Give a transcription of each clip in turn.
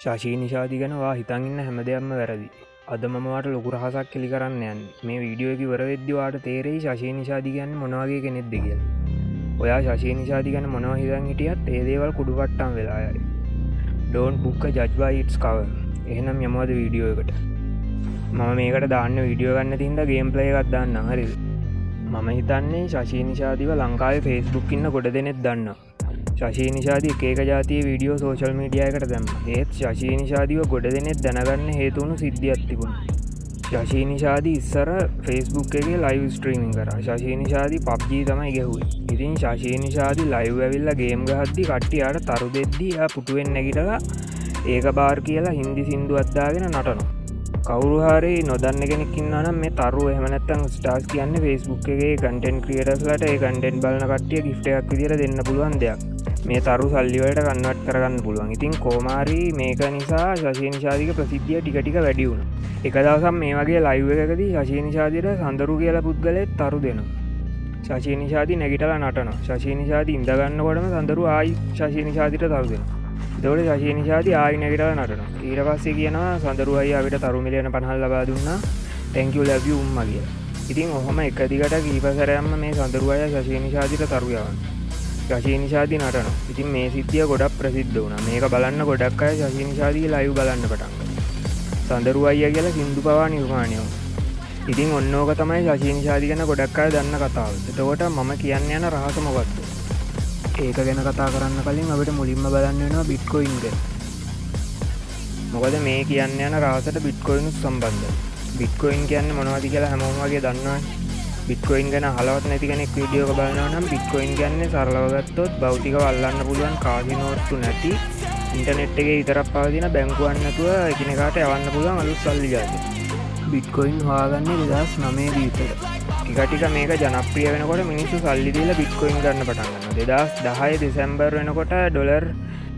ශශී නිශාදි ගැනවා හිතන් ඉන්න හැම දෙයක්ම වැරදි. අද මම වාට ලොකු රහසක් කෙලි කරන්න යන්නේ. මේ වීඩියෝ එක ඉවර වෙද්දී වාට තේරෙයි ශශී නිශාදි කියන්නේ මොන වගේ කෙනෙක්ද කියලා. ඔයා ශශී නිශාදි ගැන මොනවා හිතන් හිටියත් ඒ දේවල් කුඩු පට්ටම් වෙලා යයි. Don't book a judge by its cover. එහෙනම් යමු අද වීඩියෝ එකට. මම මේකට දාන්න වීඩියෝ ගන්න තින්ද ගේම් ප්ලේ එකක් දාන්නම් හරිද? මම හිතන්නේ ශශී නිශාදිව ලංකාවේ Facebook ඉන්න ගොඩ දෙනෙක් දන්නවා. ශශී නිශාදි එක ජාතියේ වීඩියෝ සෝෂල් මීඩියා එකට දැම්මා. ඒත් ශශී නිශාදිව ගොඩ දෙනෙක් දැනගන්න හේතු වුණු සිද්ධියක් තිබුණා. ශශී නිශාදි ඉස්සර Facebook එකේ ලයිව් ස්ට්‍රීමින් කරා. ශශී නිශාදි PUBG තමයි ගැහුවේ. ඉතින් ශශී නිශාදි ලයිව් ඇවිල්ලා ගේම් ගහද්දි කට්ටියට තරු දෙද්දී එයා පුටුවෙන් නැගිටලා ඒක බාර් කියලා හින්දි සින්දුවක් දාගෙන නටනවා. කවුරු හරි නොදන්න කෙනෙක් ඉන්නවා නම් මේ තරු එහෙම නැත්නම් ස්ටාර්ස් කියන්නේ Facebook එකේ කන්ටෙන්ට් ක්‍රියේටර්ස්ලාට ඒ කන්ටෙන්ට් බලන කට්ටිය gift එකක් විදියට දෙන්න පුළුවන් දෙයක්. මේ තරු සල්ලි වලට කන්වර්ට් කරගන්න පුළුවන්. ඉතින් කොමාරි මේක නිසා ශශී නිශාදිගේ ප්‍රසිද්ධිය ටික ටික වැඩි වුණා. එක දවසක් මේ වගේ ලයිව් එකකදී ශශී නිශාදිට සඳරු කියලා පුද්ගලයෙක් තරු දෙනවා. ශශී නිශාදි නැගිටලා නටනවා. ශශී නිශාදි ඉඳ ගන්නකොටම සඳරු ආයි ශශී නිශාදිට තරු දෙනවා. එතකොට ශශී නිශාදි ආයි නැගිටලා නටනවා. ඊට පස්සේ කියනවා සඳරු අයියා අපිට තරු මිලියන 50 ලබා දුන්නා. thank you love you උම්මා කියලා. ඉතින් ඔහොම එක දිගට කීප සැරයක්ම මේ සඳරු අයියා ශශී නිශාදිට තරු යවනවා. ශශී නිශාදි නටනවා. ඉතින් මේ සිද්ධිය ගොඩක් ප්‍රසිද්ධ වුණා. මේක බලන්න ගොඩක් අය ශශී නිශාදිගේ ලයිව් බලන්න පටන් ගත්තා. සඳරු අයියා කියලා සින්දු පවා නිර්මාණය වුණා. ඉතින් ඔන්න ඕක තමයි ශශී නිශාදි ගැන ගොඩක් අය දන්න කතාව. එතකොට මම කියන්න යන රහස මොකක්ද? ඒක ගැන කතා කරන්න කලින් අපිට මුලින්ම බලන්න වෙනවා බිට්කොයින් ගැන. මොකද මේ කියන්න යන රහසට බිට්කොයිනුත් සම්බන්ධයි. බිට්කොයින් කියන්නේ මොනවද කියලා හැමෝම වගේ දන්නවනේ. බිට්කොයින් ගැන අහලවත් නැති කෙනෙක් වීඩියෝ එක බලනවා නම් බිට්කොයින් කියන්නේ සරලව ගත්තොත් භෞතිකව අල්ලන්න පුළුවන් කාසිනෝට්ටු නැති ඉන්ටර්නෙට් එකේ විතරක් පවතින බැංකුවක් නැතුව එකිනෙකාට යවන්න පුළුවන් අලුත් සල්ලි ජාතියක්. බිට්කොයින් හොයාගන්නේ 2009 දී විතර. ටික ටික මේක ජනප්‍රිය වෙනකොට මිනිස්සු සල්ලි දීලා බිට්කොයින් ගන්න පටන් ගන්නවා. 2010 දෙසැම්බර් වෙනකොට ඩොලර්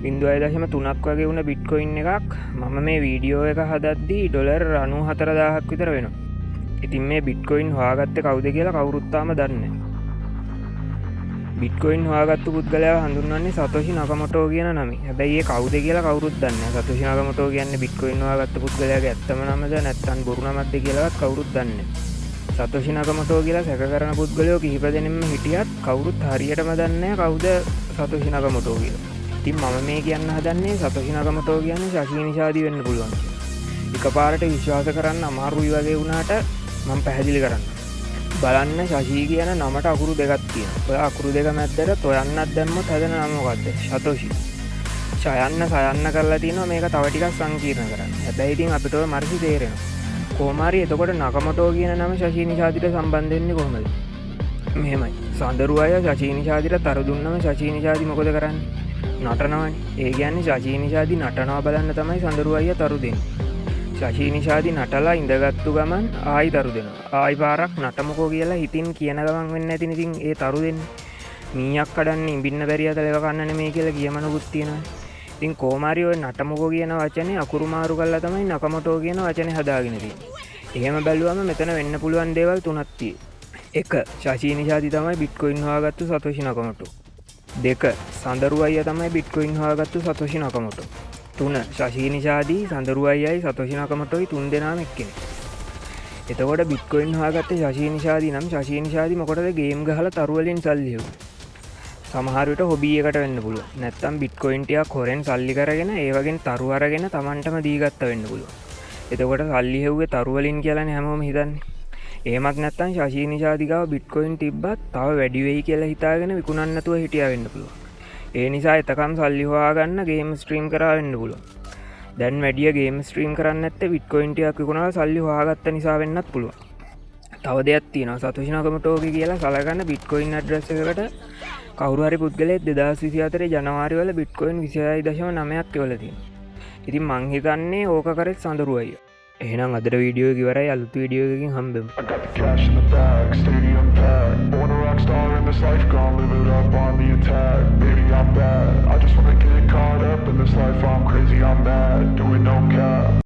0.3ක් වගේ වුණ බිට්කොයින් එකක් මම මේ වීඩියෝ එක හදද්දී ඩොලර් 94000ක් විතර වෙනවා. ඉතින් මේ බිට්කොයින් හොයාගත්තේ කවුද කියලා කවුරුත් තාම දන්නේ නැහැ. බිට්කොයින් හොයාගත්තු පුද්ගලයාව හඳුන්වන්නේ සතෝෂි නකමොටෝ කියන නමින්. හැබැයි ඒ කවුද කියලා කවුරුත් දන්නේ නැහැ. සතෝෂි නකමොටෝ කියන්නේ බිට්කොයින් හොයාගත්තු පුද්ගලයාගේ ඇත්තම නමද නැත්නම් බොරු නමක්ද කියලාවත් කවුරුත් දන්නේ නැහැ. සතෝෂි නකමොටෝ කියලා සැක කරන පුද්ගලයෝ කිහිප දෙනෙක්ම හිටියත් කවුරුත් හරියටම දන්නේ නැහැ කවුද සතෝෂි නකමොටෝ කියලා. ඉතින් මම මේ කියන්න හදන්නේ සතෝෂි නකමොටෝ කියන්නේ ශශී නිශාදි වෙන්න පුළුවන්. එකපාරට විශ්වාස කරන්න අමාරුයි වගේ වුණාට මම පැහැදිලි කරන්න. බලන්න ශශී කියන නමට අකුරු දෙකක් තියෙනවා. ඔය අකුරු දෙක මැද්දට තොයන්නක් දැම්මොත් හැදෙන නම මොකද්ද? සතෝෂි. සයන්න කරලා තිනවා මේක තව ටිකක් සංකීර්ණ කරන්න. හැබැයි ඉතින් අපිට ඔය මර්සි තේරෙනවා. කොහොමාරි එතකොට නකමොටෝ කියන නම ශශී නිශාදිට සම්බන්ධ වෙන්නේ කොහොමද? මෙහෙමයි. සඳරු අය ශශී නිශාදිට තරු දුන්නම ශශී නිශාදි මොකද කරන්නේ? නටනවනේ. ඒ කියන්නේ ශශී නිශාදි නටනවා බලන්න තමයි සඳරු අය තරු දෙන්නේ. ශශී නිශාදි නටලා ඉඳගත්තු ගමන් ආයි තරු දෙනවා. ආයි පාරක් නටමුකෝ කියලා හිතින් කියන ගමන් වෙන්නේ නැතින ඉතින් ඒ තරු දෙන්නේ. මීයක් කඩන්නේ ඉඹින්න බැරි අත ලෙව කන්න නෙමෙයි කියලා කියමනකුත් තියෙනවා. ඉතින් කොමාරි ඔය නටමුකෝ කියන වචනේ අකුරු මාරු කරලා තමයි නකමොටෝ කියන වචනේ හදාගෙන තියෙන්නේ. එහෙම බැලුවම මෙතන වෙන්න පුළුවන් දේවල් තුනක් තියෙනවා. 1. ශශී නිශාදි තමයි බිට්කොයින් හොයාගත්තු සතෝෂි නකමොටෝ. 2. සඳරු අයියා තමයි බිට්කොයින් හොයාගත්තු සතෝෂි නකමොටෝ. 3. ශශී නිශාදි සඳරු අයියයි සතෝෂි නකමොටෝයි තුන් දෙනාම එක්කෙනෙක්. එතකොට බිට්කොයින් හොයාගත්තේ ශශී නිශාදි නම් ශශී නිශාදි මොකටද ගේම් ගහලා තරු වලින් සල්ලි හෙව්වේ? සමහර විට හොබි එකට වෙන්න පුළුවන්. නැත්තම් බිට්කොයින් ටිකක් හොරෙන් සල්ලි කරගෙන ඒ වගේ තරු අරගෙන Tamanටම දීගත්ත වෙන්න පුළුවන්. එතකොට සල්ලි හෙව්වේ තරු වලින් කියලානේ හැමෝම හිතන්නේ. එහෙමත් නැත්තම් ශශී නිශාදි ගාව බිට්කොයින් තිබ්බත් තව වැඩි වෙයි කියලා හිතාගෙන විකුණන්න නැතුව හිටියා වෙන්න පුළුවන්. ඒ නිසා එතකම් සල්ලි හොයාගන්න ගේම් ස්ට්‍රීම් කරා වෙන්න පුළුවන්. දැන් වැඩිය ගේම් ස්ට්‍රීම් කරන්නේ නැත්තේ බිට්කොයින් ටිකක් විකුණලා සල්ලි හොයාගත්ත නිසා වෙන්නත් පුළුවන්. තව දෙයක් තියෙනවා. සතෝෂි නකමොටෝගේ කියලා සලකන බිට්කොයින් ඇඩ්‍රස් එකකට කවුරු හරි පුද්ගලයෙක් 2024 ජනවාරි වල බිට්කොයින් 26.9ක් එවලා තියෙනවා. ඉතින් මං හිතන්නේ ඕක කරේ සඳරු අයියා. එහෙනම් අදට වීඩියෝ එක ඉවරයි. අලුත් වීඩියෝ එකකින් හම්බෙමු. This life gone, live it up on the attack. Baby, I'm bad. I just wanna get caught up in this life. I'm crazy, I'm mad. Doing no cap.